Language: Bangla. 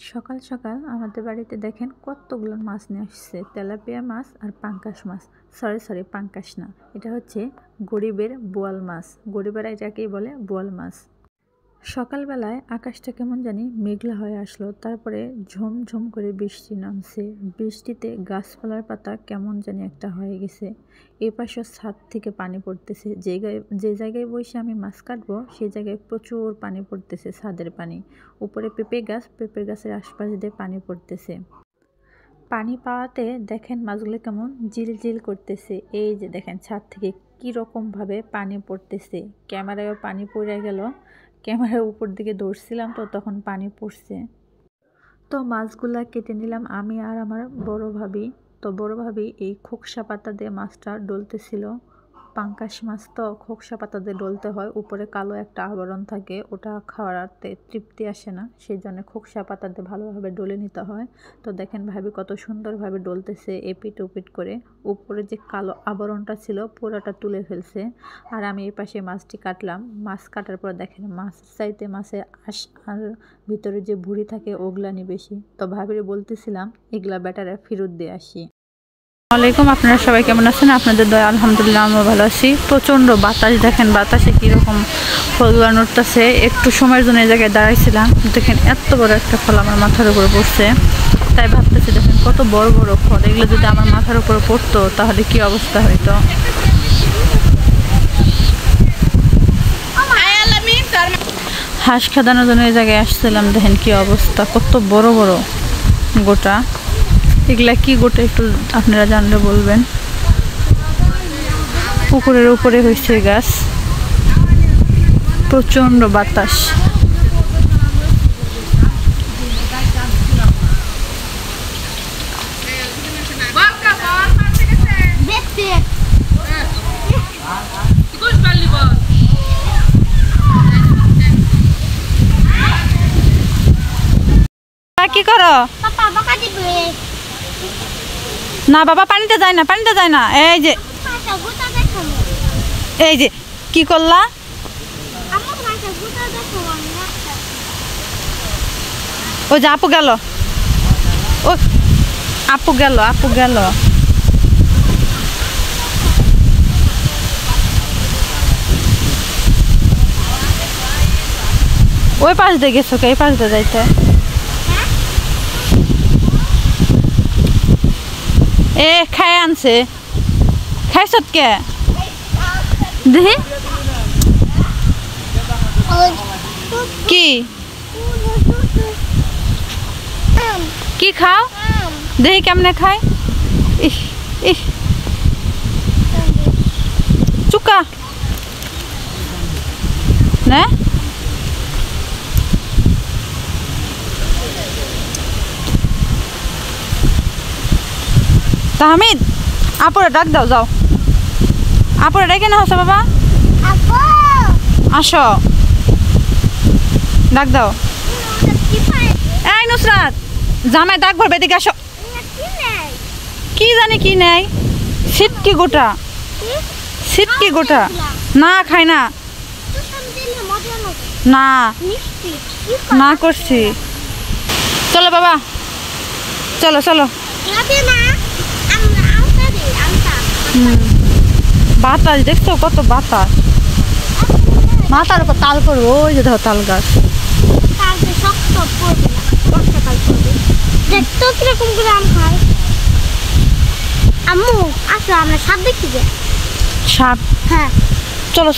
সকাল সকাল আমাদের বাড়িতে দেখেন কতগুলো মাছ নিয়ে আসছে। তেলাপিয়া মাছ আর পাঙ্কাশ মাছ। সরি পাঙ্কাশ না, এটা হচ্ছে গরিবের বোয়াল মাছ। গরিবেরা এটাকেই বলে বোয়াল মাছ। সকালবেলায় আকাশটা কেমন জানি মেঘলা হয়ে আসলো, তারপরে ঝমঝম করে বৃষ্টি নামছে। বৃষ্টিতে গাছপালার পাতা কেমন জানি একটা হয়ে গেছে। এই পাশে ছাদ থেকে পানি পড়তেছে। যে জায়গায় বসে আমি মাছ কাটবো সেই জায়গায় প্রচুর পানি পড়তেছে, ছাদের পানি। উপরে পেঁপে গাছের আশপাশ দিয়ে পানি পড়তেছে। পানি পাওয়াতে দেখেন মাছগুলো কেমন জিল করতেছে। এই যে দেখেন ছাদ থেকে কীরকমভাবে পানি পড়তেছে। ক্যামেরায়ও পানি পড়ে গেল। ক্যামেরার উপর দিকে ধরছিলাম তো তখন পানি পড়ছে। তো মাছগুলা কেটে নিলাম আমি আর আমার বড় ভাবি। তো বড় ভাবি এই খোকসা পাতা দিয়ে মাছটা ডলতেছিল। পাঙ্কাশ মাছ তো খোকসা পাতা দিয়ে ডলতে হয়, উপরে কালো একটা আবরণ থাকে, ওটা খাওয়াতে তৃপ্তি আসে না, সেই জন্য খোকসা পাতা দিয়ে ভালোভাবে ডলে নিতে হয়। তো দেখেন ভাবি কত সুন্দরভাবে ডলতেছে এপিট ওপিট করে। উপরে যে কালো আবরণটা ছিল পুরোটা তুলে ফেলছে। আর আমি এই পাশে মাছটি কাটলাম। মাছ কাটার পর দেখেন মাছ চাইতে মাছের আঁশ আর ভিতরে যে ভুঁড়ি থাকে ওগুলানি বেশি। তো ভাবিরে বলতেছিলাম এগুলা ব্যাটারে ফেরত দিয়ে আসি। আসসালামাইকুম, আপনারা সবাই কেমন আছেন? আপনাদের দয়া আলহামদুলিল্লাহ আমরা ভালো আছি। প্রচণ্ড বাতাস, দেখেন বাতাসে কীরকম ফলগুলো নড়তেছে। একটু সময়ের জন্য এই জায়গায় দাঁড়াইছিলাম, দেখেন এত বড় একটা ফল আমার মাথার উপরে পড়ছে। তাই ভাবতেছি দেখেন কত বড় বড় ফল, এগুলো যদি আমার মাথার উপরে পড়তো তাহলে কি অবস্থা হইতো। হাঁস খাদানোর জন্য এই জায়গায় আসছিলাম, দেখেন কি অবস্থা, কত বড় বড় গোটা। এগুলা কি গোটা একটু আপনারা জানলে বলবেন। পুকুরের উপরে হয়েছে গাছ, প্রচন্ড বাতাস। কি করো? না বাবা পানিতে যায় না। এই যে কি করলা? ও যে আপু গেল ওই পাশ দিয়ে গেছো, এই পাশ দিয়ে যাইতে। এ খাই আনছে, খাইছত কে দেখি কি কি খাও দেখি কেমনে খায়। চুকা না তাহমিদ, আপুরে ডাক দাও, যাও আপুরে ডেকে না হচ্ছে বাবা, আসো ডাক দাও। এই নুসরাত, জামাই ডাক ভরবে, এদিকে আসো। কি জানি কি নেই, সিটকি গোটা না খাই না, না করছি। চলো বাবা, চলো। বাতাস দেখছো কত বাতাস, মাথার উপর তাল করবো। ওই যে দেখো তাল গাছ, দেখতো কিরকম করে আম খায়। আম্মু আসো আমরা সাপ দেখি যে। সাপ? হ্যাঁ চলো।